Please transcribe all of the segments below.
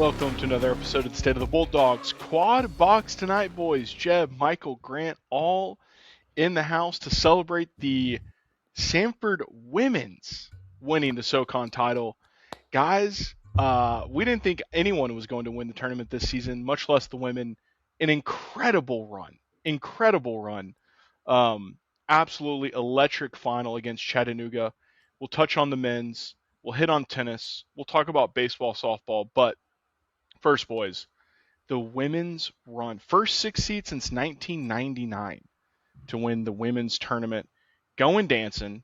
Welcome to another episode of the State of the Bulldogs. Quad box tonight, boys. Jeb, Michael, Grant, all in the house to celebrate the Samford Women's winning the SoCon title. Guys, we didn't think anyone was going to win the tournament this season, much less the women. An incredible run. Incredible run. Absolutely electric final against Chattanooga. We'll touch on the men's. We'll hit on tennis. We'll talk about baseball, softball. But first, boys, the women's run. First 6 seed since 1999 to win the women's tournament. Going dancing,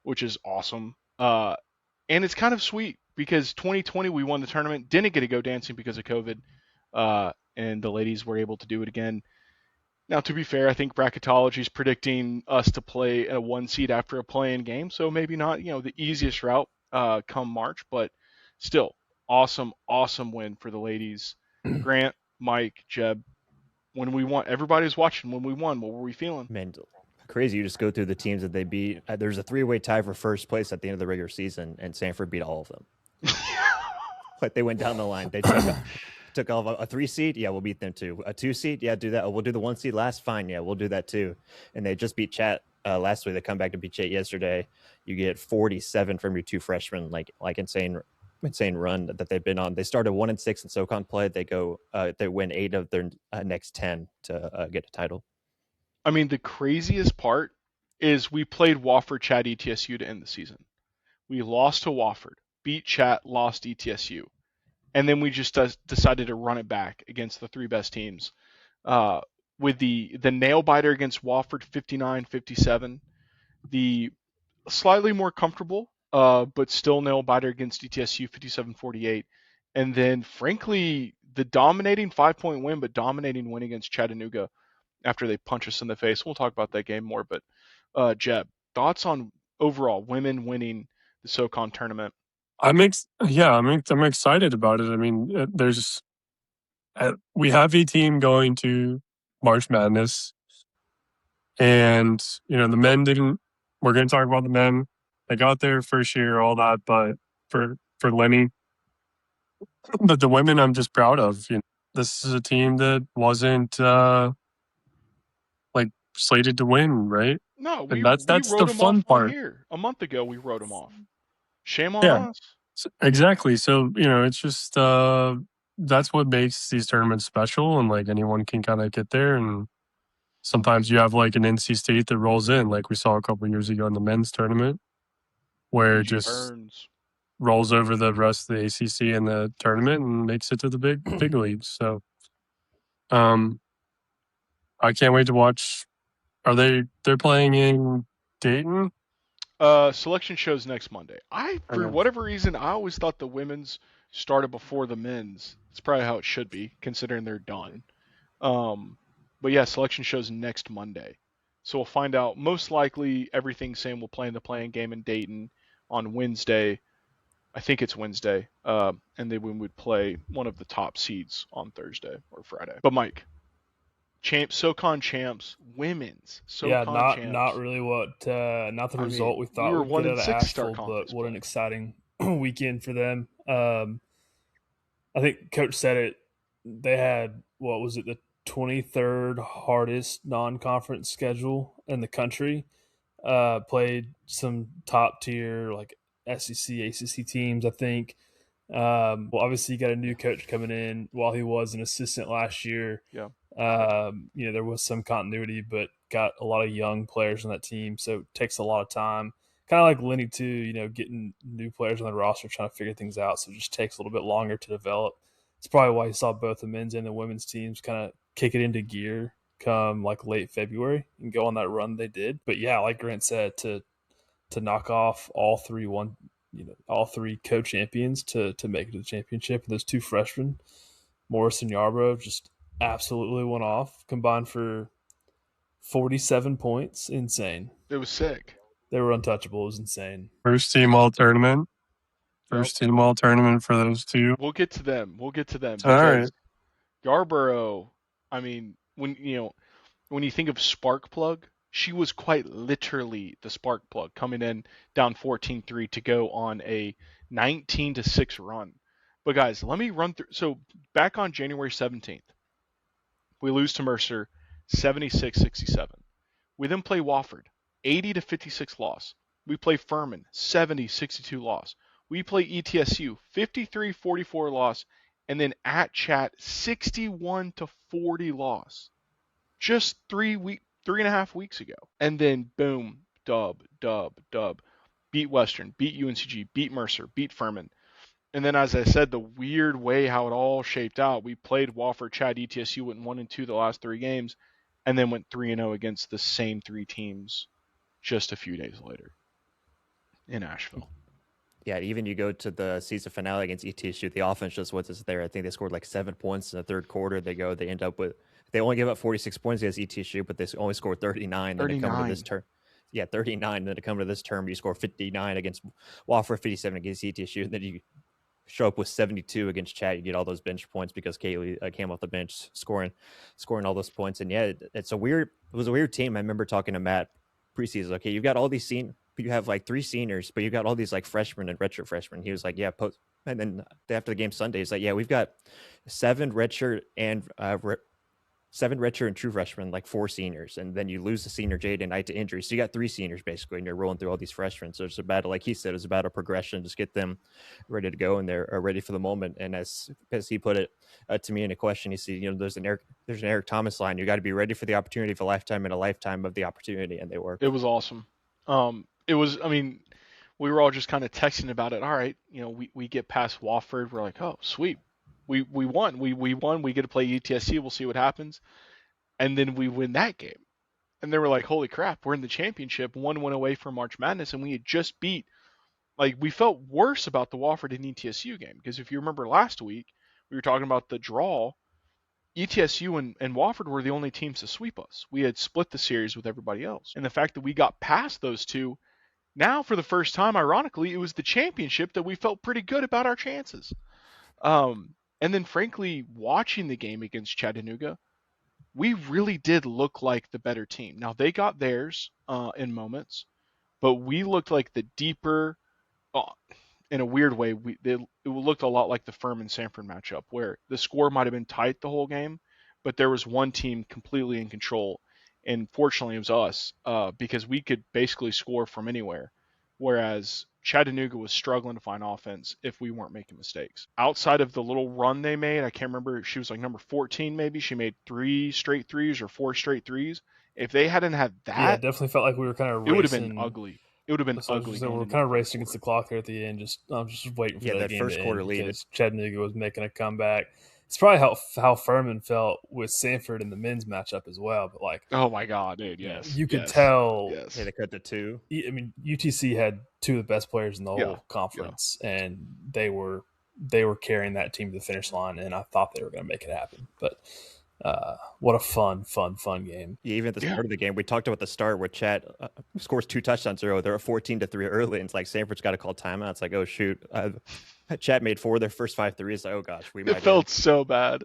which is awesome. And it's kind of sweet because 2020 we won the tournament, didn't get to go dancing because of COVID, and the ladies were able to do it again. Now, to be fair, I think bracketology is predicting us to play a 1 seed after a play-in game, so maybe not, the easiest route come March, but still, awesome win for the ladies. Grant, Mike, Jeb, when we won, everybody's watching. When we won, what were we feeling? Man, crazy. You just go through the teams that they beat. There's a 3-way tie for first place at the end of the regular season, and Samford beat all of them. Like, they went down the line. They took off a 3 seed. Yeah, we'll beat them too. A 2 seed. Yeah, do that. Oh, we'll do the 1 seed last. Fine. Yeah, we'll do that too. And they just beat Chat last week. They come back to beat Chat yesterday. You get 47 from your 2 freshmen. Like insane run that they've been on. They started 1-6 in SoCon play. They win 8 of their next 10 to get a title. I mean, the craziest part is we played Wofford, Chat, ETSU to end the season. We lost to Wofford, beat Chat, lost ETSU. And then we just decided to run it back against the 3 best teams. With the nail biter against Wofford, 59-57. The slightly more comfortable, but still nail biter against ETSU, 57-48. And then, frankly, the dominating 5-point win, but dominating win against Chattanooga after they punch us in the face. We'll talk about that game more. But, Jeb, thoughts on overall women winning the SoCon tournament? I'm excited about it. I mean, we have a team going to March Madness, and the men didn't. We're going to talk about the men. They got their first year, all that, but for Lenny, but the women, I'm just proud of. This is a team that wasn't slated to win, right? No, and that's the fun part. Here. A month ago, we wrote them off. Shame on us. Exactly. So, it's just that's what makes these tournaments special, and anyone can kind of get there. And sometimes you have an NC State that rolls in, like we saw a couple of years ago in the men's tournament, where it just rolls over the rest of the ACC in the tournament and makes it to the big leagues. So I can't wait to watch. They're playing in Dayton? Selection shows next Monday. For whatever reason, I always thought the women's started before the men's. It's probably how it should be, considering they're done. But yeah, selection shows next Monday. So we'll find out. Most likely, everything's saying we'll play in the playing game in Dayton on Wednesday. I think it's Wednesday. And then we would play one of the top seeds on Thursday or Friday. But Mike, SoCon champs, women's SoCon champs. Not really not the result we thought we would get out of Asheville, but what an exciting weekend for them. I think Coach said it. They had, the 23rd hardest non-conference schedule in the country. Played some top tier SEC, ACC teams, I think. Obviously you got a new coach coming in while he was an assistant last year. Yeah. There was some continuity, but got a lot of young players on that team, so it takes a lot of time. Kind of like Lenny too, getting new players on the roster, trying to figure things out, so it just takes a little bit longer to develop. It's probably why you saw both the men's and the women's teams kind of kick it into gear come late February and go on that run they did. But yeah, like Grant said, to knock off all three co-champions to make it to the championship, and those 2 freshmen, Morris and Yarbrough, just absolutely went off, combined for 47 points. Insane. It was sick. They were untouchable. It was insane. First team all tournament for those 2. We'll get to them. All right. Yarbrough, I mean, when you think of spark plug, she was quite literally the spark plug, coming in down 14-3 to go on a 19-6 run. But guys, let me run through. So back on January 17th, we lose to Mercer 76-67. We then play Wofford 80-56 loss. We play Furman 70-62 loss. We play ETSU 53-44 loss, and then at Chat 61-40 loss. Just 3.5 weeks ago. And then boom, dub. Beat Western, beat UNCG, beat Mercer, beat Furman. And then, as I said, the weird way how it all shaped out, we played Wofford, Chad, ETSU, went 1-2 the last 3 games, and then went 3-0 against the same 3 teams just a few days later in Asheville. Yeah, even you go to the season finale against ETSU, the offense just wasn't there. I think they scored like 7 points in the third quarter. They only gave up 46 points against ETSU, but they only scored 39. 39. Then to come to this term, 39. Then to come to this term, you score 59 against Wofford, 57 against ETSU, and then you show up with 72 against Chat. You get all those bench points because Kaylee came off the bench scoring all those points. And yeah, it was a weird team. I remember talking to Matt preseason. Okay, you've got all these you have like 3 seniors, but you've got all these like freshmen and redshirt freshmen. He was like, yeah, and then after the game Sunday, he's like, yeah, we've got 7 redshirt and 7 redshirt and true freshmen, like 4 seniors, and then you lose the senior Jaden Knight to injury, so you got 3 seniors basically, and you're rolling through all these freshmen. So it's about, like he said, it's about a progression, just get them ready to go, and they're ready for the moment. And as he put it to me in a question, he said, there's an Eric Thomas line. You got to be ready for the opportunity of a lifetime and a lifetime of the opportunity, and they were. It was awesome. It was. I mean, we were all just kind of texting about it. All right, we get past Wofford. We're like, oh, sweet. We won. We won. We get to play ETSC. We'll see what happens. And then we win that game. And they were like, holy crap, we're in the championship, 1 win away from March Madness, and we had just beat. Like, we felt worse about the Wofford and ETSU game, because if you remember last week, we were talking about the draw. ETSU and Wofford were the only teams to sweep us. We had split the series with everybody else. And the fact that we got past those two, now for the first time, ironically, it was the championship that we felt pretty good about our chances. And then, frankly, watching the game against Chattanooga, we really did look like the better team. Now, they got theirs in moments, but we looked like the deeper, in a weird way, it looked a lot like the Furman Samford matchup, where the score might have been tight the whole game, but there was one team completely in control, and fortunately it was us, because we could basically score from anywhere, whereas Chattanooga was struggling to find offense if we weren't making mistakes. Outside of the little run they made, I can't remember, she was like number 14 maybe, she made 3 straight threes or 4 straight threes. If they hadn't had that, yeah, it definitely felt like we were kind of racing. It would have been ugly. It would have been ugly. So we're kind of racing against the clock there at the end. I'm just waiting for that game first to quarter end, lead. Because Chattanooga was making a comeback. It's probably how Furman felt with Samford in the men's matchup as well. But like, oh my god, dude, yes, you could tell. Yes. They cut to 2. I mean, UTC had 2 of the best players in the whole conference, and they were carrying that team to the finish line. And I thought they were going to make it happen, but. What a fun game. Yeah, even at the start of the game, we talked about the start where Chat scores 2 touchdowns early. They're 14-3 early, and it's like Samford's got to call timeout. It's like, oh shoot, Chat made 4 of their first 5 threes. Like, oh gosh, it felt so bad.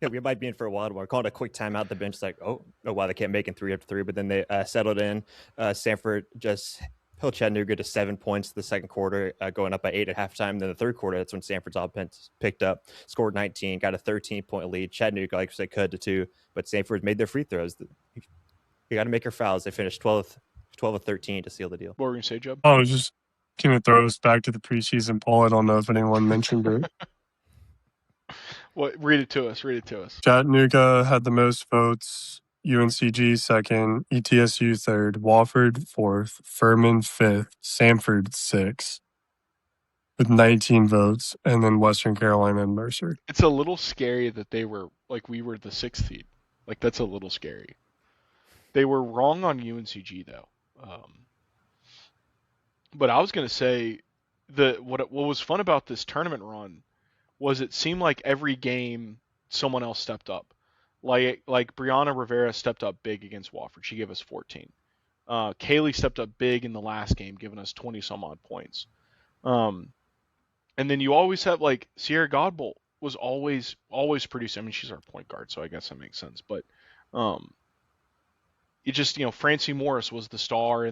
Yeah, we might be in for a while. We're calling a quick timeout. The bench like, oh wow, they kept making 3 after 3, but then they settled in. Samford just held Chattanooga to 7 points the second quarter, going up by 8 at halftime. Then the third quarter, that's when Samford's offense picked up, scored 19, got a 13-point lead. Chattanooga, like I said, cut to 2, but Samford made their free throws. You got to make your fouls. They finished 12 of 13 to seal the deal. What were you going to say, Jeb? I was just going to throw us back to the preseason poll. I don't know if anyone mentioned it. Read it to us. Chattanooga had the most votes. UNCG second, ETSU third, Wofford fourth, Furman fifth, Samford sixth, with 19 votes, and then Western Carolina and Mercer. It's a little scary that they were like we were the 6th seed. Like that's a little scary. They were wrong on UNCG though. But I was gonna say what was fun about this tournament run was it seemed like every game someone else stepped up. Like Brianna Rivera stepped up big against Wofford. She gave us 14. Kaylee stepped up big in the last game, giving us 20 some odd points. And then you always have like Sierra Godbolt was always producing. I mean, she's our point guard, so I guess that makes sense. But it just Francie Morris was the star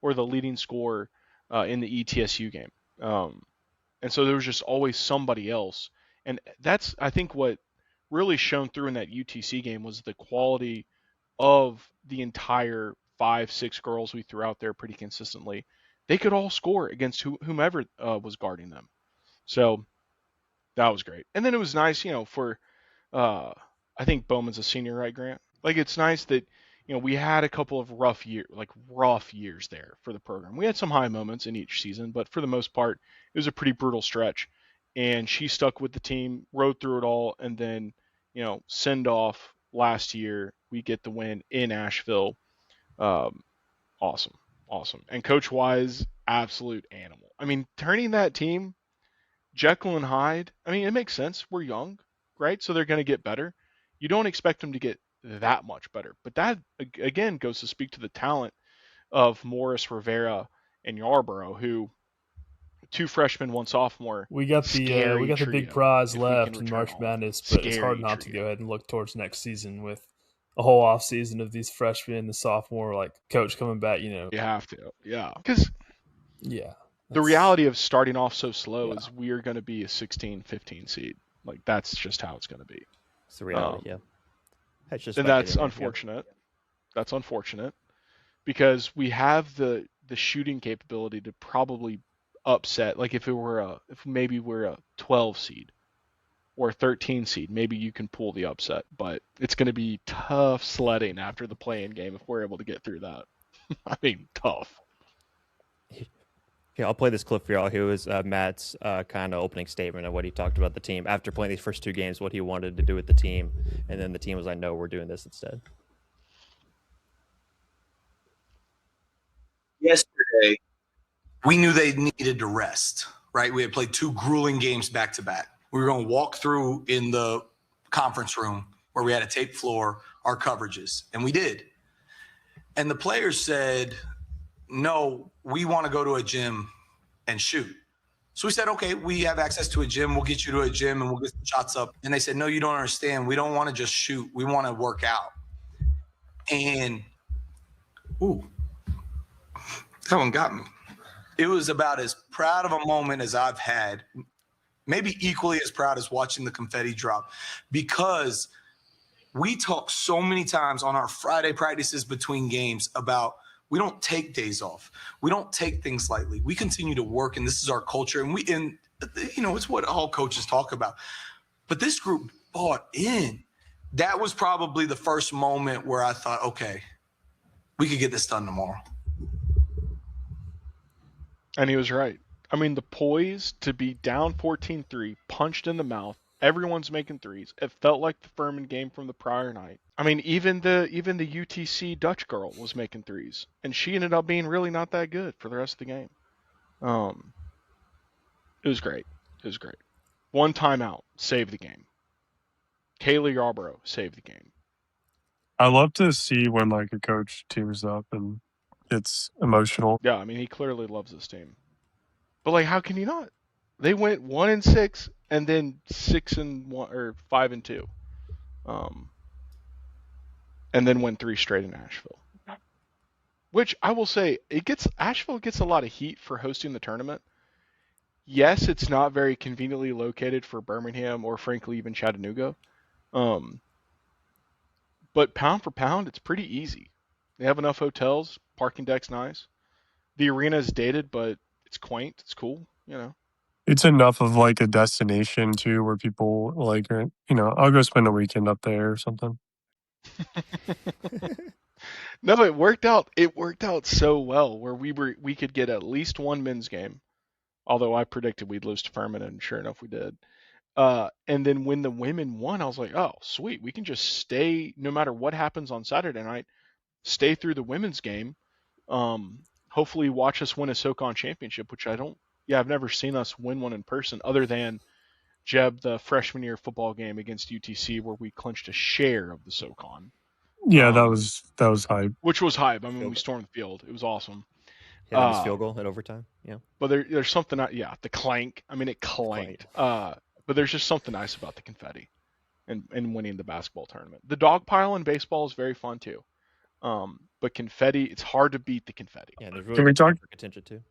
or the leading scorer in the ETSU game. And so there was just always somebody else. And that's, I think, what really shone through in that UTC game was the quality of the entire 5-6 girls we threw out there pretty consistently. They could all score against whomever was guarding them. So that was great. And then it was nice, for I think Bowman's a senior, right, Grant? Like, it's nice that we had a couple of rough years there for the program. We had some high moments in each season, but for the most part, it was a pretty brutal stretch. And she stuck with the team, rode through it all, and then send off last year. We get the win in Asheville. Awesome. And Coach Wise, absolute animal. I mean, turning that team, Jekyll and Hyde, I mean, it makes sense. We're young, right? So they're going to get better. You don't expect them to get that much better. But that, again, goes to speak to the talent of Morris, Rivera, and Yarborough, who 2 freshmen, 1 sophomore. We got the big prize left in March Madness, but it's hard not to go ahead and look towards next season with a whole off season of these freshmen, the sophomore, like coach coming back. You have to, yeah, because the reality of starting off so slow is we are going to be a 16, 15 seed. Like, that's just how it's going to be. It's the reality, And that's unfortunate. That's unfortunate because we have the shooting capability to probably upset. Like, if maybe we're a 12 seed or a 13 seed, maybe you can pull the upset. But it's going to be tough sledding after the play-in game if we're able to get through that. I mean, tough. Yeah, I'll play this clip for y'all. Here was Matt's kind of opening statement of what he talked about the team after playing these first 2 games, what he wanted to do with the team, and then the team was like, "No, we're doing this instead." Yesterday, we knew they needed to rest, right? We had played 2 grueling games back to back. We were going to walk through in the conference room where we had a tape floor our coverages, and we did. And the players said, "No, we want to go to a gym and shoot." So we said, "Okay, we have access to a gym. We'll get you to a gym and we'll get some shots up." And they said, "No, you don't understand. We don't want to just shoot. We want to work out." And, that one got me. It was about as proud of a moment as I've had, maybe equally as proud as watching the confetti drop, because we talk so many times on our Friday practices between games about we don't take days off. We don't take things lightly. We continue to work, and this is our culture. And it's what all coaches talk about. But this group bought in. That was probably the first moment where I thought, okay, we could get this done tomorrow. And he was right. I mean, the poise to be down 14-3, punched in the mouth. Everyone's making threes. It felt like the Furman game from the prior night. I mean, even the UTC Dutch girl was making threes, and she ended up being really not that good for the rest of the game. It was great. 1 timeout saved the game. Kayla Yarborough saved the game. I love to see when like a coach teams up and it's emotional. Yeah, I mean, he clearly loves this team. But like, how can you not? They went 1-6 and then 6-1 or 5-2, and then went 3 straight in Asheville. Which I will say, Asheville gets a lot of heat for hosting the tournament. Yes, it's not very conveniently located for Birmingham or frankly even Chattanooga. But pound for pound, it's pretty easy. They have enough hotels. Parking deck's nice. The arena is dated, but it's quaint. It's cool. It's enough of like a destination too, where people like, I'll go spend a weekend up there or something. No, it worked out. It worked out so well where we could get at least 1 men's game. Although I predicted we'd lose to Furman, and sure enough, we did. And then when the women won, I was like, oh, sweet. We can just stay, no matter what happens on Saturday night, stay through the women's game. Hopefully watch us win a SoCon championship, which I've never seen us win one in person other than Jeb, the freshman year football game against UTC where we clinched a share of the SoCon. Yeah, that was hype. Which was hype. I mean, we stormed the field. It was awesome. Yeah, that field goal at overtime. Yeah. But there's something, the clank. I mean, it clanked. But there's just something nice about the confetti and winning the basketball tournament. The dog pile in baseball is very fun too. But confetti, it's hard to beat the confetti. Yeah, there's really attention too.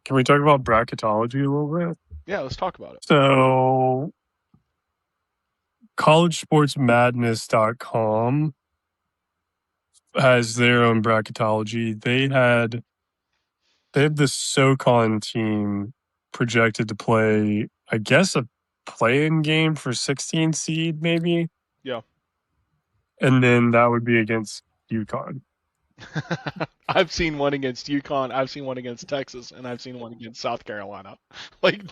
Can we talk about bracketology a little bit? Yeah, let's talk about it. So, collegesportsmadness.com has their own bracketology. They have the SoCon team projected to play, I guess, a play-in game for 16 seed, maybe. Yeah. And then that would be against UConn. I've seen one against UConn, I've seen one against Texas, and I've seen one against South Carolina. Like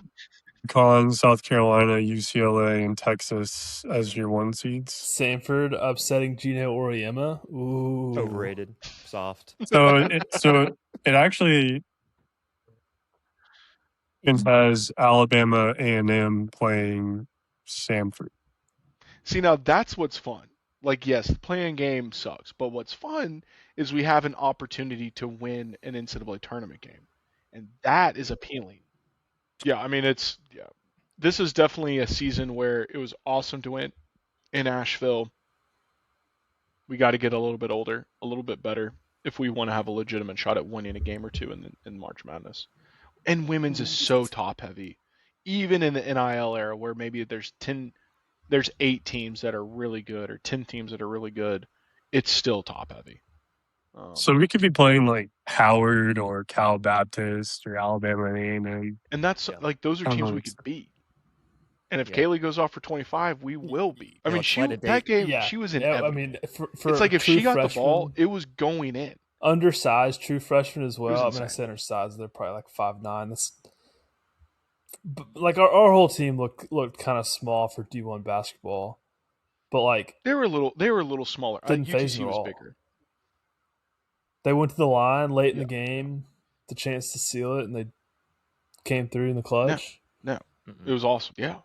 UConn, South Carolina, UCLA, and Texas as your 1 seeds. Samford upsetting Gino Auriemma. Ooh. Overrated. Soft. So it actually has Alabama A&M playing Samford. See, now that's what's fun. Like, yes, the playing game sucks, but what's fun is we have an opportunity to win an NCAA tournament game, and that is appealing. Yeah, I mean, this is definitely a season where it was awesome to win in Asheville. We got to get a little bit older, a little bit better if we want to have a legitimate shot at winning a game or two in March Madness. And women's is so top heavy, even in the NIL era where maybe there's 8 teams that are really good or 10 teams that are really good. It's still top heavy. So we could be playing like Howard or Cal Baptist or Alabama A&M. And that's like those are teams we could beat. And if Kaylee goes off for 25, we will beat. I mean, that game, she was in. I mean, for it's like if she got freshman, the ball, it was going in. Undersized true freshman as well. I mean, I say undersized. They're probably like 5'9". That's like our whole team looked kind of small for D1 basketball, but like they were a little smaller. UTC was bigger. They went to the line late in the game, the chance to seal it, and they came through in the clutch. No. It was awesome. Yeah.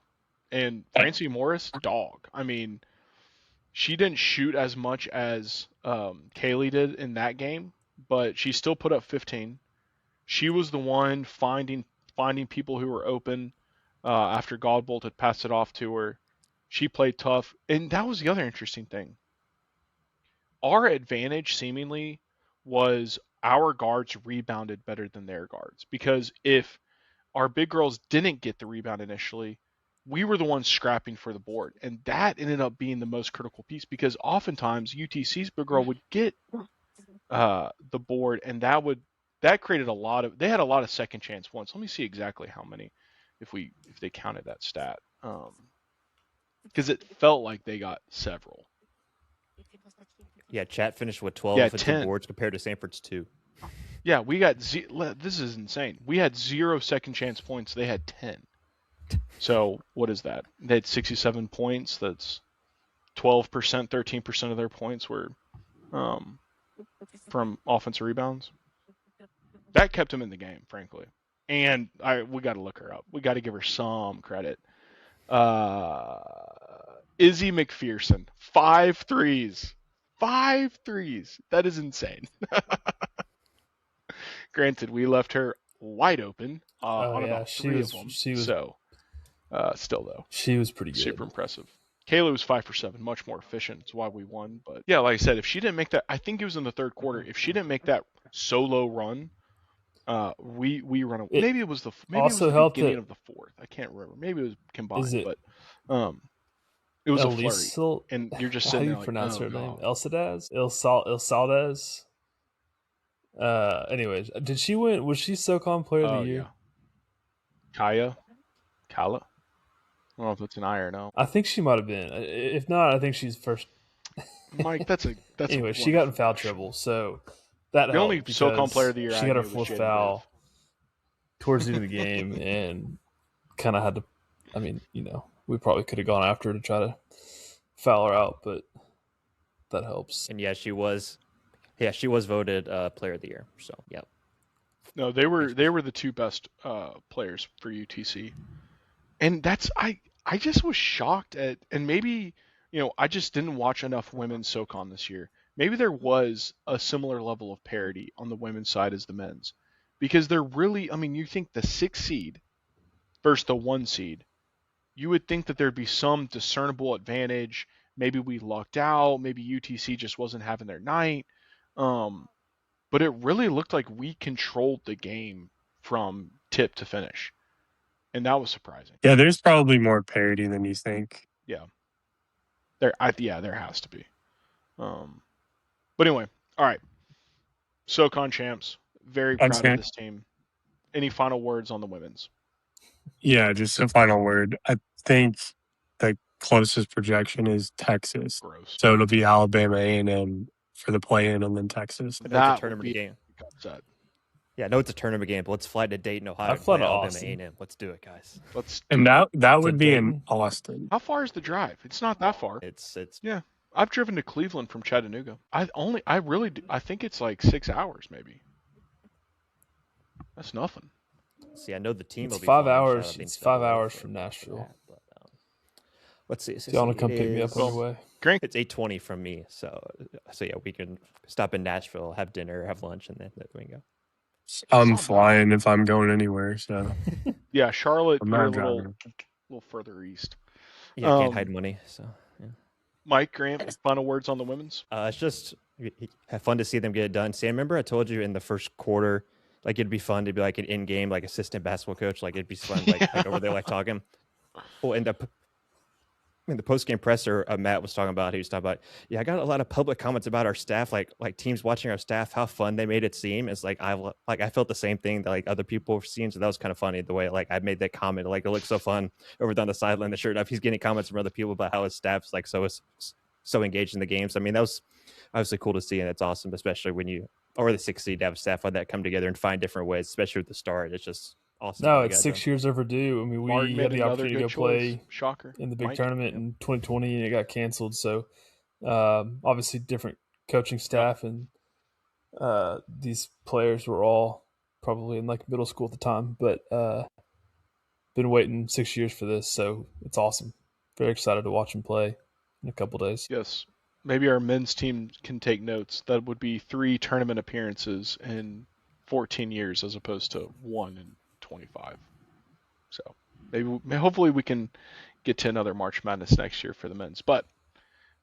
And Francie Morris, dog. I mean, she didn't shoot as much as Kaylee did in that game, but she still put up 15. She was the one finding people who were open after Godbolt had passed it off to her. She played tough. And that was the other interesting thing. Our advantage, seemingly, was our guards rebounded better than their guards. Because if our big girls didn't get the rebound initially, we were the ones scrapping for the board. And that ended up being the most critical piece because oftentimes UTC's big girl would get the board, and that created they had a lot of second chance ones. Let me see exactly how many if they counted that stat. Because it felt like they got several. Yeah, Chat finished with 12 offensive boards compared to Samford's 2. Yeah, we got this is insane. We had 0 second chance points. They had 10. So what is that? They had 67 points. That's 12%, 13% of their points were from offensive rebounds. That kept them in the game, frankly. And we got to look her up. We got to give her some credit. Izzy McPherson, 5 threes. 5 threes. That is insane. Granted, we left her wide open on about 3 of them. Still though, she was pretty good. Super impressive. Kayla was 5 for 7, much more efficient. It's why we won. But yeah, like I said, if she didn't make that, I think it was in the third quarter. If she didn't make that solo run, we run away. Maybe it was the beginning of the fourth. I can't remember. Maybe it was combined, but it was a flurry. And you're just sitting there. How do you pronounce her name? Elsadaz? Ilsaldez? Anyways, did she win? Was she SoCon Player of the Year? Yeah. Kala? I don't know if it's an I or no. I think she might have been. If not, I think she's first. Mike, that's anyway, she got in foul trouble, so that the only SoCon Player of the Year. She got her 4th foul towards the end of the game, and kind of had to. I mean, we probably could have gone after her to try to foul her out, but that helps. And she was voted Player of the Year. So yep. No, they were the 2 best players for UTC, and that's I just was shocked at, and maybe I just didn't watch enough women's SoCon this year. Maybe there was a similar level of parity on the women's side as the men's, because they're really. I mean, you think the 6 seed versus the 1 seed. You would think that there'd be some discernible advantage. Maybe we lucked out. Maybe UTC just wasn't having their night. But it really looked like we controlled the game from tip to finish. and that was surprising. Yeah, there's probably more parity than you think. Yeah, there has to be. But anyway, all right. SoCon champs, very proud of this team. Any final words on the women's? Yeah, just a final word. I think the closest projection is Texas. Gross. So it'll be Alabama A&M for the play-in, and then Texas. That would be a game. Upset. Yeah, no, it's a tournament game, but let's fly to Dayton, Ohio. I'd fly to Alabama Austin. A&M. Let's do it, guys. And that would be in Austin. How far is the drive? It's not that far. It's yeah. I've driven to Cleveland from Chattanooga. I think it's like 6 hours maybe. That's nothing. See, I know the team it's will be 5 hours. It's 5 hours from Nashville. But, let's see. Do you want to come pick me up on your way? Great. It's 8:20 from me, so yeah, we can stop in Nashville, have dinner, have lunch, and then we can go. I'm flying if I'm going anywhere. So yeah, Charlotte, you're a little further east. Yeah, can't hide money. So yeah. Mike, Grant, final words on the women's? It's just have fun to see them get it done. See, I remember I told you in the first quarter, like it'd be fun to be like an in-game, like assistant basketball coach. Like it'd be fun, like over there, like talking. Well, in the post-game presser, Matt was talking about. He was talking about, yeah, I got a lot of public comments about our staff, like teams watching our staff, how fun they made it seem. It's like I felt the same thing that like other people were seeing. So that was kind of funny the way like I made that comment. Like it looks so fun over down the sideline. The shirt up, he's getting comments from other people about how his staff's like so engaged in the games. I mean, that was obviously cool to see, and it's awesome, especially when you or the 6th seed to have staff like that come together and find different ways, especially at the start. It's just awesome. No, it's 6 years overdue. I mean, we had the opportunity to go play Shocker. in the big tournament in 2020, and it got canceled. So, obviously, different coaching staff, and these players were all probably in like middle school at the time, but been waiting 6 years for this, so it's awesome. Very excited to watch them play in a couple days. Yes. Maybe our men's team can take notes. That would be 3 tournament appearances in 14 years as opposed to 1 in 25. So hopefully we can get to another March Madness next year for the men's. But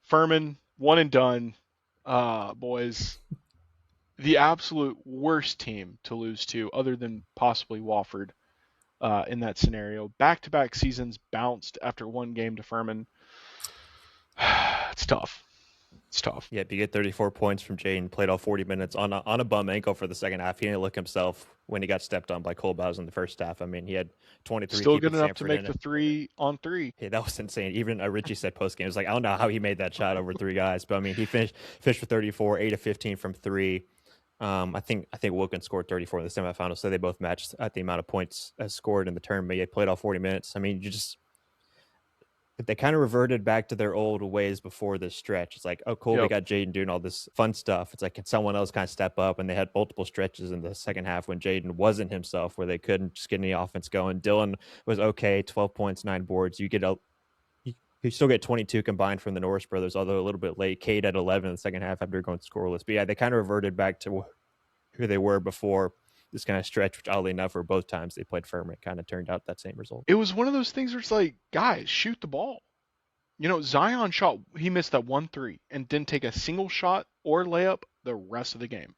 Furman, one and done, boys. The absolute worst team to lose to, other than possibly Wofford, in that scenario. Back-to-back seasons bounced after one game to Furman. It's tough. It's tough. Yeah, you get 34 points from Jaden, played all 40 minutes on a bum ankle for the second half. He didn't look himself when he got stepped on by Cole Bowes in the first half. I mean, he had 23. Still good enough to make the 3-on-3. Yeah, that was insane. Even Richie said post-game, it was like, I don't know how he made that shot over 3 guys. But, I mean, he finished for 34, 8 of 15 from 3. I think Wilkins scored 34 in the semifinals, so they both matched at the amount of points scored in the tournament. They played all 40 minutes. I mean, they kind of reverted back to their old ways before this stretch. It's like, oh, cool, we got Jaden doing all this fun stuff. It's like, can someone else kind of step up? And they had multiple stretches in the second half when Jaden wasn't himself, where they couldn't just get any offense going. Dylan was okay, 12 points, 9 boards. You still get 22 combined from the Norris brothers, although a little bit late. Cade at 11 in the second half after going scoreless. But yeah, they kind of reverted back to who they were before this kind of stretch, which oddly enough, for both times they played Furman, it kind of turned out that same result. It was one of those things where it's like, guys, shoot the ball. You know, Zion he missed that 1-3 and didn't take a single shot or layup the rest of the game.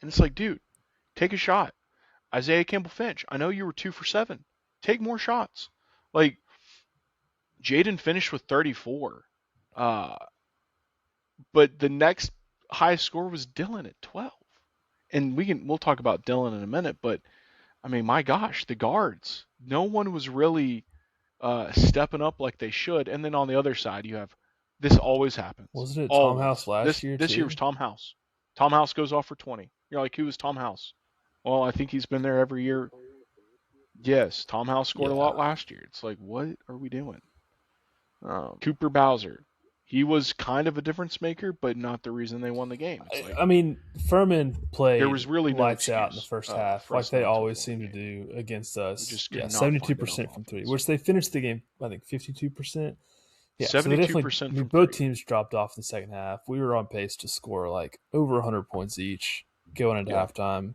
And it's like, dude, take a shot. Isaiah Campbell-Finch, I know you were 2 for 7. Take more shots. Like, Jaden finished with 34. But the next highest score was Dylan at 12. And we'll talk about Dylan in a minute, but I mean, my gosh, the guards. No one was really stepping up like they should. And then on the other side, you have this always happens. Wasn't it Tom House last year? This year was Tom House. Tom House goes off for 20. You're like, who is Tom House? Well, I think he's been there every year. Yes, Tom House scored a lot last year. It's like, what are we doing? Cooper Bowser. He was kind of a difference maker, but not the reason they won the game. I mean, Furman played there was really lights out in the first half, like they always seem to do against us. 72% from 3, which they finished the game, I think, 52%. Yeah, 72% so both teams dropped off in the second half. We were on pace to score like over 100 points each going into halftime.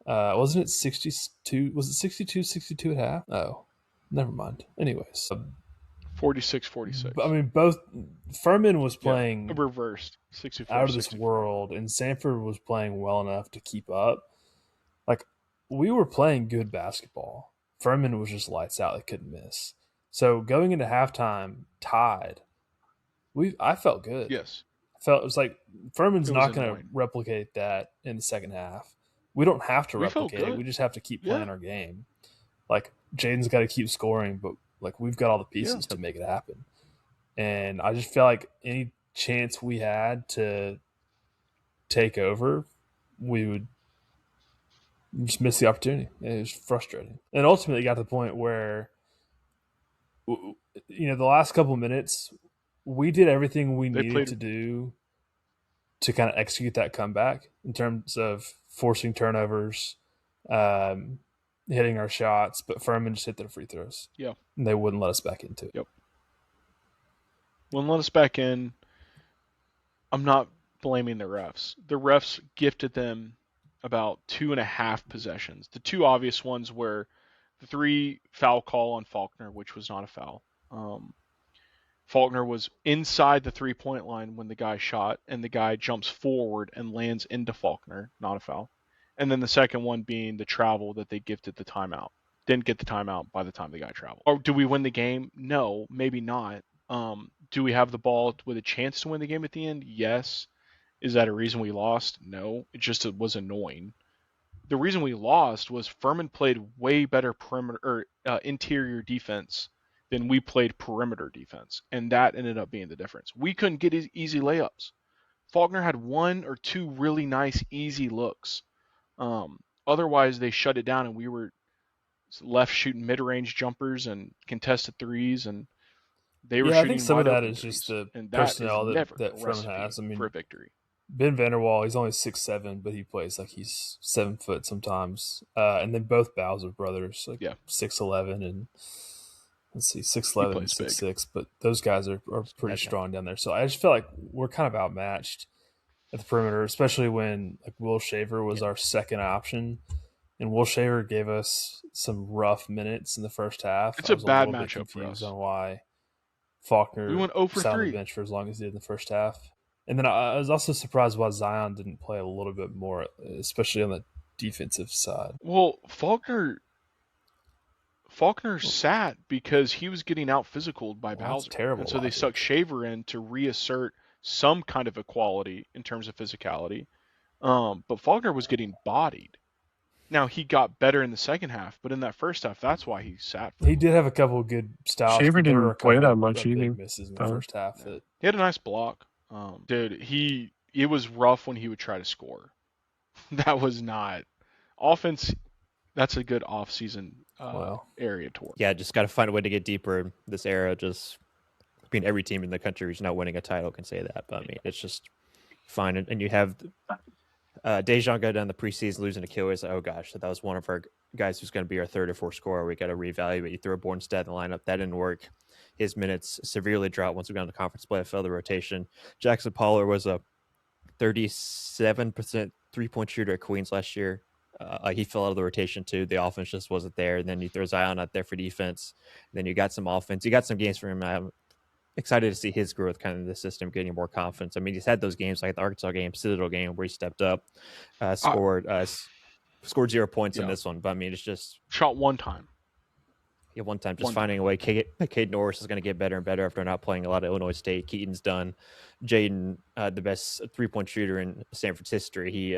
Wasn't it 62? Was it 62-62 at half? Oh, never mind. Anyways. 46-46. I mean, both Furman was playing reversed 64 out of this world, and Samford was playing well enough to keep up. Like, we were playing good basketball Furman was just lights out. They couldn't miss. So going into halftime tied, I felt good. Yes. It was like Furman's not going to replicate that in the second half. We don't have to replicate it. We just have to keep playing our game. Like, Jaden's got to keep scoring, but like we've got all the pieces to make it happen. And I just feel like any chance we had to take over, we would just miss the opportunity. It was frustrating. And ultimately got to the point where, the last couple of minutes, we did everything we needed to do to kind of execute that comeback in terms of forcing turnovers, hitting our shots, but Furman just hit their free throws. Yeah. And they wouldn't let us back into it. Yep. Wouldn't let us back in. I'm not blaming the refs. The refs gifted them about 2.5 possessions. The two obvious ones were the 3 foul call on Faulkner, which was not a foul. Faulkner was inside the 3-point line when the guy shot, and the guy jumps forward and lands into Faulkner, not a foul. And then the second one being the travel that they gifted the timeout. Didn't get the timeout by the time the guy traveled. Or do we win the game? No, maybe not. Do we have the ball with a chance to win the game at the end? Yes. Is that a reason we lost? No. It was annoying. The reason we lost was Furman played way better perimeter or interior defense than we played perimeter defense, and that ended up being the difference. We couldn't get easy layups. Faulkner had 1 or 2 really nice easy looks. Otherwise, they shut it down, and we were left shooting mid-range jumpers and contested threes, and they were shooting. I think some of that is threes, just the personnel that Furman has. I mean, for a victory. Ben Vanderwall, he's only 6'7", but he plays like he's 7 foot sometimes. And then both Bowser brothers, 6'11" and let's see, 6'11", and 6'6", but those guys are pretty strong down there. So I just feel like we're kind of outmatched at the perimeter, especially when like Will Shaver was our second option, and Will Shaver gave us some rough minutes in the first half. It's a bad matchup for us. On why Faulkner went 0 for 3 sat on the bench for as long as he did in the first half. And then I was also surprised why Zion didn't play a little bit more, especially on the defensive side. Well, Faulkner sat because he was getting out physicaled by Bowser. Terrible. And so they stuck Shaver in to reassert some kind of equality in terms of physicality. But Faulkner was getting bodied. Now, he got better in the second half, but in that first half, that's why he sat. He did have a couple of good styles. Shaver didn't play that much either. Misses in the first half. He had a nice block. Dude, it was rough when he would try to score. That was not offense. That's a good off-season area to work. Yeah, just got to find a way to get deeper in this era. Just every team in the country who's not winning a title can say that. But I mean, it's just fine. And you have Dejan go down the preseason losing to Achilles. Oh gosh, that was one of our guys who's going to be our 3rd or 4th scorer. We got to reevaluate. You throw Bornstead in the lineup. That didn't work. His minutes severely dropped once we got into conference play. I fell the rotation. Jackson Pollard was a 37% 3-point shooter at Queens last year. He fell out of the rotation too. The offense just wasn't there. And then you throw Zion out there for defense. And then you got some offense. You got some games from him. I'm excited to see his growth kind of in the system, getting more confidence. I mean, he's had those games like the Arkansas game, Citadel game, where he stepped up, scored 0 points in this one. But I mean, it's just shot one time. Yeah, one time, finding a way. Cade Norris is going to get better and better after not playing a lot of Illinois State. Keaton's done. Jaden, the best 3-point shooter in Stanford's history. He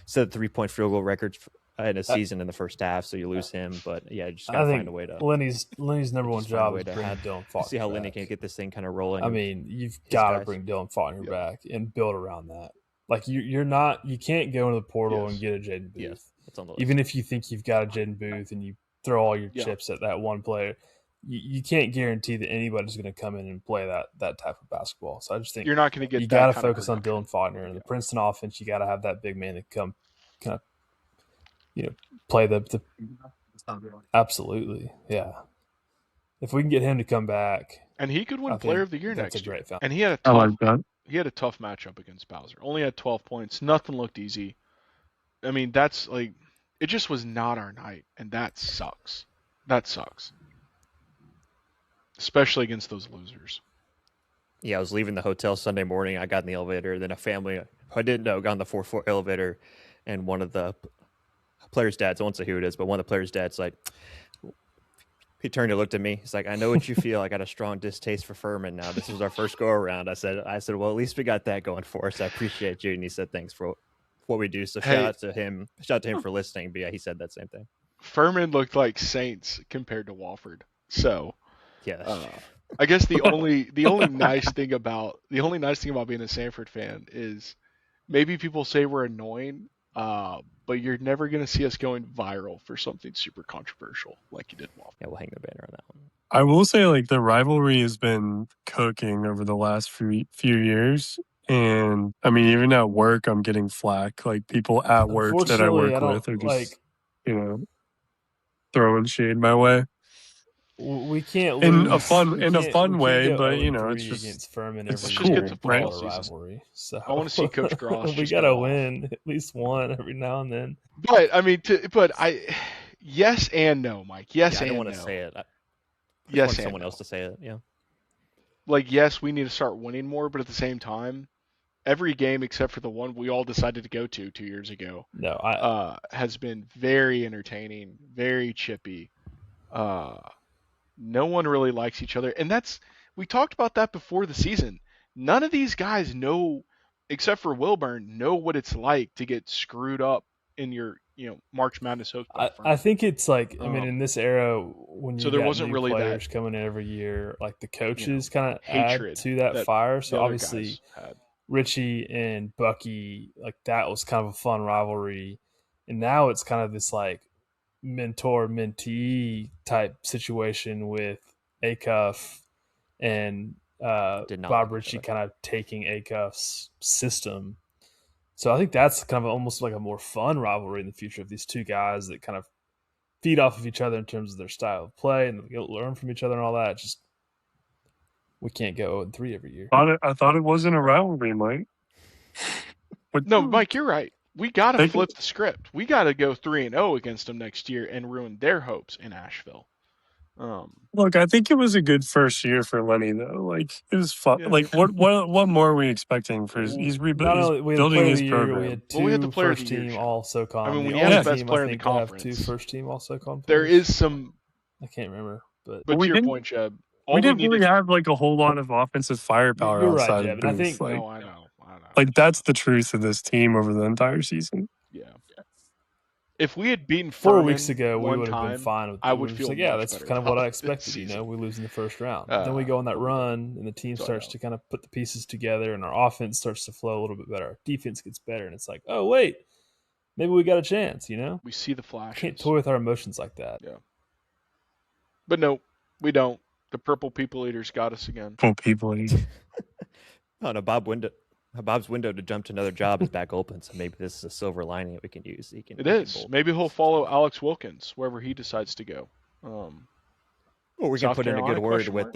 set the 3-point field goal records in a season in the first half, so you lose him. But yeah, just got to find a way to. Lenny's number one job is bring Dylan Faulkner. See how Lenny can get this thing kind of rolling. I mean, you've got to bring Dylan Faulkner back and build around that. Like you can't go into the portal and get a Jaden Booth. Yes, that's on the list. Even if you think you've got a Jaden Booth and you throw all your chips at that one player, you can't guarantee that anybody's going to come in and play that type of basketball. So I just think you're not going to get. You got to focus on Dylan Faulkner and the Princeton offense. You got to have that big man that come kind of play the. Absolutely, yeah. If we can get him to come back, and he could win Player of the Year next year. Foul. And he had a tough matchup against Bowser. Only had 12 points. Nothing looked easy. I mean, that's like. It just was not our night, and that sucks. That sucks. Especially against those losers. Yeah, I was leaving the hotel Sunday morning. I got in the elevator. Then a family I didn't know got on the 4th floor elevator, and one of the players' dads, I won't say who it is, but one of the players' dads like, He turned and looked at me. He's like, I know what you feel. I got a strong distaste for Furman now. This was our first go around. I said, well, at least we got that going for us. I appreciate you. And he said, thanks for what we do. So shout out to him. Shout out to him for listening. But yeah, he said that same thing. Furman looked like Saints compared to Wofford. So yeah, I guess the only nice thing about being a Samford fan is maybe people say we're annoying, but you're never going to see us going viral for something super controversial like you did Wofford. Yeah, we'll hang the banner on that one. I will say, like, the rivalry has been cooking over the last few years. And I mean, even at work, I'm getting flack. Like, people at work that I work with are just, throwing shade my way. We can't in lose a fun way, but it's just against Furman it's every cool, just get to right? football rivalry. So I want to see Coach Gross. We gotta win at least one every now and then. But I mean, yes and no, Mike. Yes, I don't and want to say it. Yes, want someone else to say it. Yeah. Like, yes, we need to start winning more, but at the same time, every game except for the one we all decided to go to 2 years ago, has been very entertaining, very chippy. No one really likes each other, and we talked about that before the season. None of these guys know, except for Wilburn, know what it's like to get screwed up in your March Madness host. I think it's like, I mean, in this era when you got new players coming in every year, like the coaches kind of add to that fire. So obviously Richie and Bucky, like that was kind of a fun rivalry, and now it's kind of this like mentor-mentee type situation with Acuff and Bob Ritchie kind of taking Acuff's system. So I think that's kind of almost like a more fun rivalry in the future of these two guys that kind of feed off of each other in terms of their style of play and learn from each other and all that. Just we can't go 0-3 every year. I thought it wasn't a rivalry, Mike. No, Mike, you're right. We got to flip the script. We got to go 3-0 against them next year and ruin their hopes in Asheville. Look, I think it was a good first year for Lenny, though. Like, it was fun. Yeah. Like, what more are we expecting for his? He's building his program. We had two first team all SoCon. I mean, when you have the best player in the conference, have two first team all SoCon. There is some. I can't remember, but to your point, Jeb, we didn't really have like a whole lot of offensive firepower. You're outside right, Jeb. of And I think I know. Like, that's the truth of this team over the entire season. Yeah. If we had beaten 4 weeks ago, we would have been fine with it. I would feel like, that's kind of what I expected. We lose in the first round. Then we go on that run, and the team starts to kind of put the pieces together, and our offense starts to flow a little bit better. Our defense gets better, and it's like, oh, wait, maybe we got a chance, We see the flashes. Can't toy with our emotions like that. Yeah. But no, we don't. The Purple People Eaters got us again. Purple People Eaters. Oh, no, Bob's window to jump to another job is back open, so maybe this is a silver lining that we can use. It is. Maybe he'll follow Alex Wilkins wherever he decides to go. Or we can put in a good word with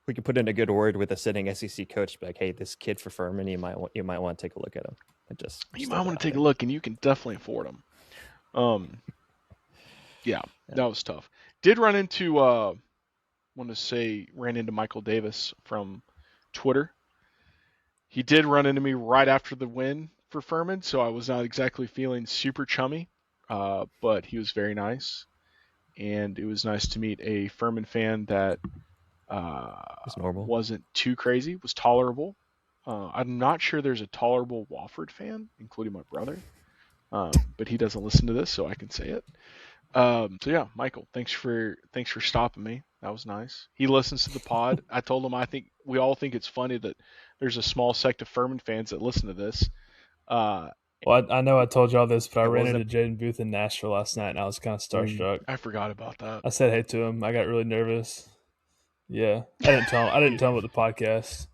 We can put in a good word with a sitting SEC coach, like, hey, this kid for Furman, you might want to take a look at him. You might want to take a look, and you can definitely afford him. Yeah, that was tough. Did run into ran into Michael Davis from Twitter. He did run into me right after the win for Furman, so I was not exactly feeling super chummy, but he was very nice, and it was nice to meet a Furman fan that wasn't too crazy, was tolerable. I'm not sure there's a tolerable Wofford fan, including my brother, but he doesn't listen to this, so I can say it. So yeah, Michael, thanks for stopping me. That was nice. He listens to the pod. I told him we all think it's funny that there's a small sect of Furman fans that listen to this. Well, I know I told y'all this, but I ran into Jaden Booth in Nashville last night, and I was kind of starstruck. I forgot about that. I said hey to him. I got really nervous. Yeah, I didn't tell him about the podcast.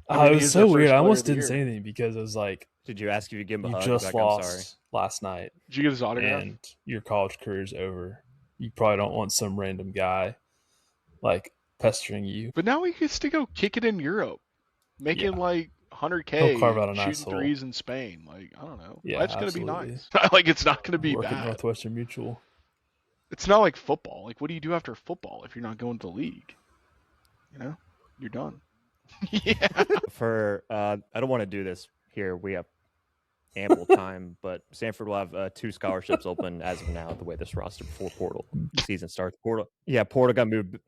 It was so weird. I almost didn't say anything because it was like, did you ask if you give him a hug? You just lost last night. Did you get his autograph? And your college career's over. You probably don't want some random guy like pestering you. But now he gets to go kick it in Europe, making like $100K, He'll carve out a nice shooting threes in Spain. Like, I don't know. Yeah, it's going to be nice. Like, it's not going to be bad. At Northwestern Mutual. It's not like football. Like, what do you do after football if you're not going to the league? You're done. Yeah. I don't want to do this here. We have ample time. But Samford will have 2 scholarships open as of now, the way this roster before portal season starts. Portal got moved.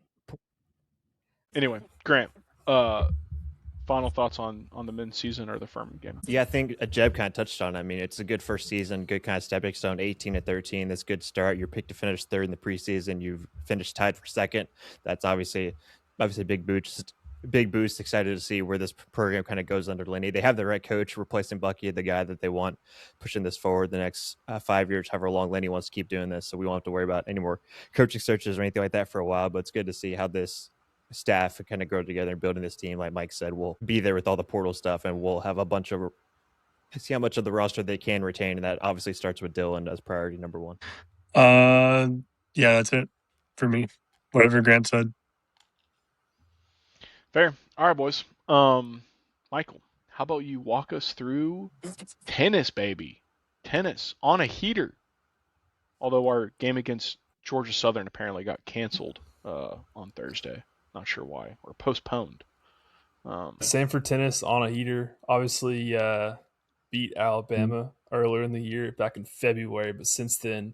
Anyway, Grant, final thoughts on the men's season or the Furman game? Yeah, I think Jeb kind of touched on it. I mean, it's a good first season, good kind of stepping stone, 18-13. That's a good start. You're picked to finish third in the preseason. You've finished tied for second. That's obviously a big boost. Big boost. Excited to see where this program kind of goes under Lenny. They have the right coach replacing Bucky, the guy that they want pushing this forward the next 5 years, however long Lenny wants to keep doing this. So we won't have to worry about any more coaching searches or anything like that for a while. But it's good to see how this staff kind of grow together and building this team. Like Mike said, we'll be there with all the portal stuff, and we'll have a bunch of see how much of the roster they can retain, and that obviously starts with Dylan as priority number 1. Yeah, that's it for me. Whatever Grant said. Fair. All right, boys. Michael, how about you walk us through tennis, baby? Tennis on a heater. Although our game against Georgia Southern apparently got canceled on Thursday. Not sure why, or postponed. Samford tennis on a heater. Obviously, beat Alabama earlier in the year, back in February. But since then,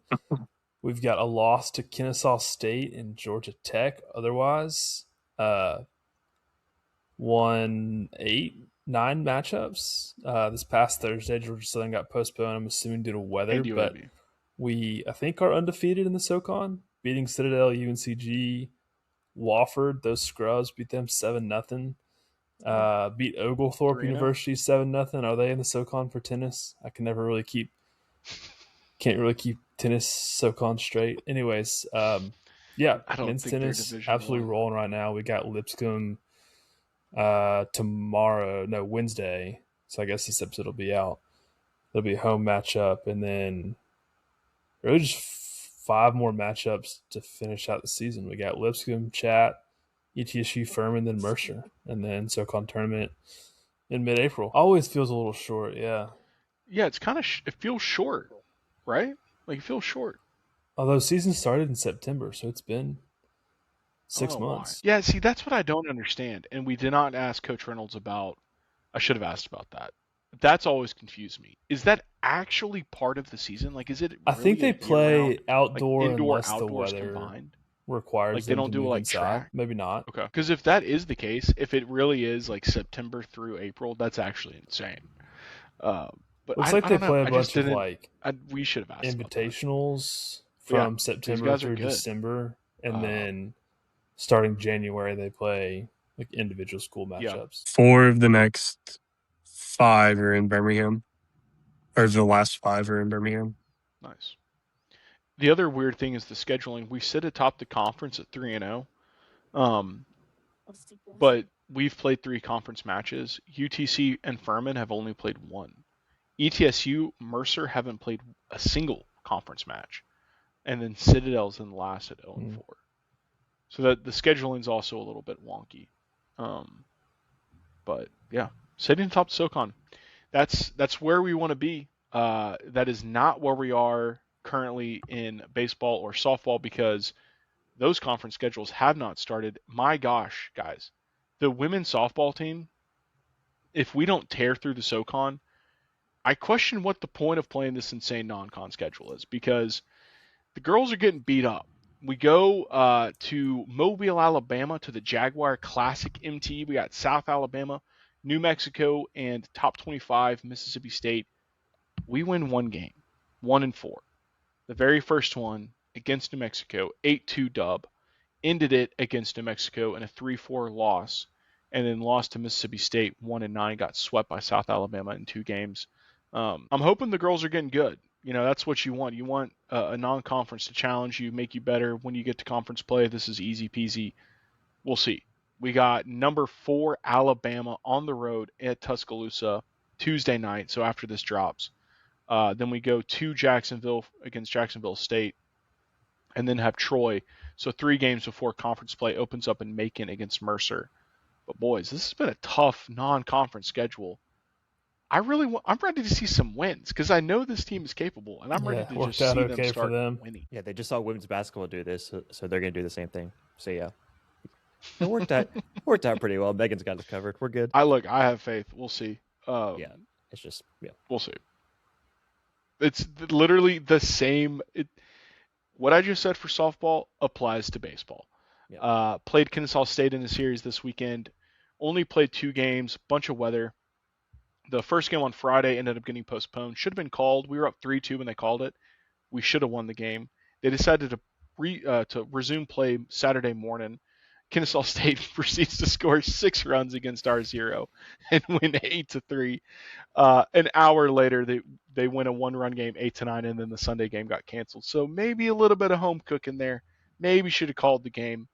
we've got a loss to Kennesaw State and Georgia Tech. Otherwise, won 8-9 matchups. This past Thursday, Georgia Southern got postponed, I'm assuming due to weather. But we, I think, are undefeated in the SoCon, beating Citadel, UNCG, Wofford. Those scrubs beat them 7-0. Beat Oglethorpe University 7-0. Are they in the SoCon for tennis? I can't really keep tennis SoCon straight. Anyways, men's tennis absolutely rolling right now. We got Lipscomb Wednesday. So I guess this episode will be out. It'll be a home matchup, and then really just 5 more matchups to finish out the season. We got Lipscomb, Chat, ETSU, Furman, then Mercer, and then SoCon tournament in mid-April. Always feels a little short, yeah. Yeah, it's kind of it feels short, right? Like it feels short. Although season started in September, so it's been 6 months. Yeah, see, that's what I don't understand, and we did not ask Coach Reynolds about. I should have asked about that. That's always confused me. Is that actually part of the season? Like, is it? Really I think they play outdoor, like indoor, unless the weather combined requires. Like they don't do like track. Maybe not. Okay, because if that is the case, if it really is like September through April, that's actually insane. But looks like they play a bunch of we should have asked invitationals from September through December, and then starting January they play like individual school matchups. 4 of the next 5 are in Birmingham, or the last 5 are in Birmingham. Nice. The other weird thing is the scheduling. We sit atop the conference at 3-0, but we've played 3 conference matches. UTC and Furman have only played 1. ETSU, Mercer haven't played a single conference match, and then Citadel's in last at 0-4. So that the scheduling's also a little bit wonky. But yeah, sitting atop the SoCon, that's where we want to be. That is not where we are currently in baseball or softball, because those conference schedules have not started. My gosh, guys, the women's softball team, if we don't tear through the SoCon, I question what the point of playing this insane non-con schedule is, because the girls are getting beat up. We go to Mobile, Alabama, to the Jaguar Classic MT. We got South Alabama, New Mexico, and top 25 Mississippi State. We win 1 game, 1-4. The very first one against New Mexico, 8-2 dub. Ended it against New Mexico in a 3-4 loss, and then lost to Mississippi State 1-9. Got swept by South Alabama in 2 games. I'm hoping the girls are getting good. You know, that's what you want. You want a non-conference to challenge you, make you better. When you get to conference play, this is easy peasy. We'll see. We got number 4 Alabama on the road at Tuscaloosa Tuesday night, so after this drops. Then we go to Jacksonville against Jacksonville State, and then have Troy. So 3 games before conference play opens up in Macon against Mercer. But boys, this has been a tough non-conference schedule. I'm ready to see some wins, because I know this team is capable, and I'm ready to just see them start winning. Yeah, they just saw women's basketball do this, so they're going to do the same thing. So yeah, it worked out pretty well. Megan's got us covered. We're good. I have faith. We'll see. It's just we'll see. It's literally the same. What I just said for softball applies to baseball. Yep. Played Kennesaw State in the series this weekend. Only played 2 games. Bunch of weather. The first game on Friday ended up getting postponed. Should have been called. We were up 3-2 when they called it. We should have won the game. They decided to resume play Saturday morning. Kennesaw State proceeds to score 6 runs against our 0 and win 8-3. An hour later, they win a 1-run game 8-9, and then the Sunday game got canceled. So maybe a little bit of home cooking there. Maybe should have called the game.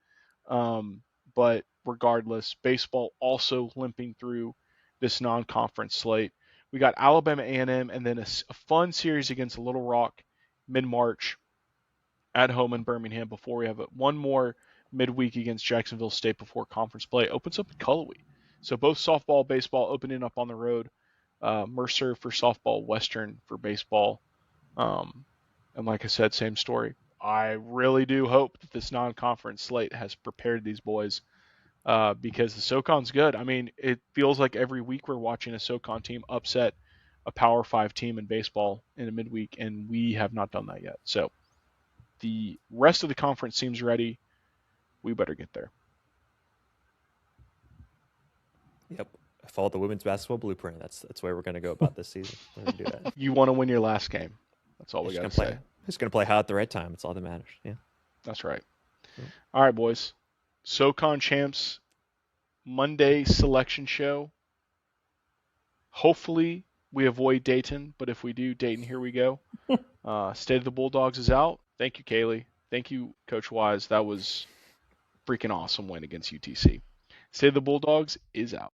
But regardless, baseball also limping through this non-conference slate. We got Alabama A&M and then a fun series against Little Rock mid-March at home in Birmingham before we have one more midweek against Jacksonville State before conference play. Opens up in Cullowhee. So both softball, baseball opening up on the road. Mercer for softball, Western for baseball. And like I said, same story. I really do hope that this non-conference slate has prepared these boys because the SoCon's good. I mean, it feels like every week we're watching a SoCon team upset a Power 5 team in baseball in a midweek, and we have not done that yet. So the rest of the conference seems ready. We better get there. Yep. Follow the women's basketball blueprint. That's where we're going to go about this season. We're going to do that. You want to win your last game. That's all we got to say. Just going to play hot at the right time. It's all that matters. Yeah. That's right. Yeah. All right, boys. SoCon Champs Monday selection show. Hopefully we avoid Dayton, but if we do, Dayton, here we go. State of the Bulldogs is out. Thank you, Kaylee. Thank you, Coach Wise. That was freaking awesome win against UTC. State of the Bulldogs is out.